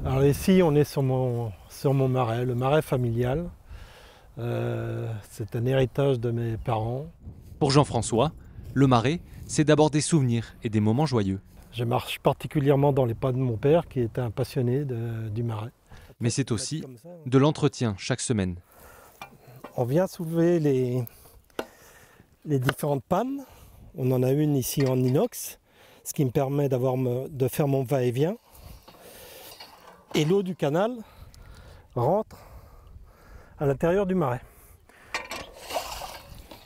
Alors ici, on est sur mon marais, le marais familial. C'est un héritage de mes parents. Pour Jean-François, le marais, c'est d'abord des souvenirs et des moments joyeux. Je marche particulièrement dans les pas de mon père, qui était un passionné du marais. Mais c'est aussi de l'entretien chaque semaine. On vient soulever les différentes pannes. On en a une ici en inox, ce qui me permet de faire mon va-et-vient. Et l'eau du canal rentre à l'intérieur du marais.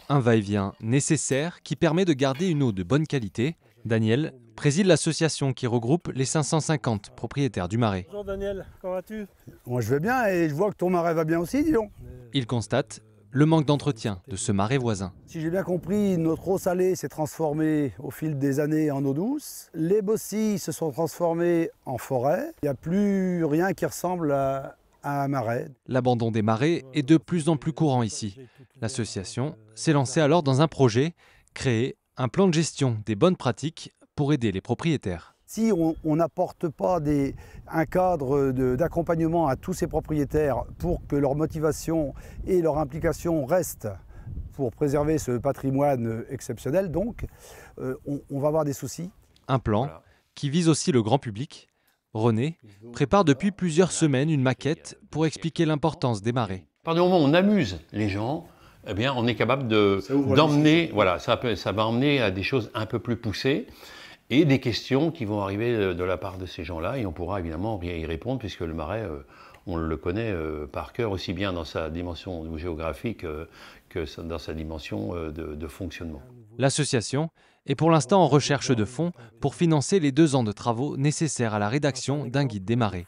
Un va-et-vient nécessaire qui permet de garder une eau de bonne qualité. Daniel préside l'association qui regroupe les 550 propriétaires du marais. Bonjour Daniel, comment vas-tu? Moi je vais bien et je vois que ton marais va bien aussi, dis donc. Il constate le manque d'entretien de ce marais voisin. Si j'ai bien compris, notre eau salée s'est transformée au fil des années en eau douce. Les bossilles se sont transformées en forêt. Il n'y a plus rien qui ressemble à un marais. L'abandon des marais est de plus en plus courant ici. L'association s'est lancée alors dans un projet, créer un plan de gestion des bonnes pratiques pour aider les propriétaires. Si on n'apporte pas un cadre d'accompagnement à tous ces propriétaires pour que leur motivation et leur implication restent pour préserver ce patrimoine exceptionnel, donc on va avoir des soucis. Un plan qui vise aussi le grand public. René prépare depuis plusieurs semaines une maquette pour expliquer l'importance des marais. À partir du moment où on amuse les gens, eh bien, on est capable d'emmener, voilà, ça va emmener à des choses un peu plus poussées et des questions qui vont arriver de la part de ces gens-là, et on pourra évidemment y répondre puisque le marais, on le connaît par cœur, aussi bien dans sa dimension géographique que dans sa dimension de fonctionnement. L'association est pour l'instant en recherche de fonds pour financer les 2 ans de travaux nécessaires à la rédaction d'un guide des marais.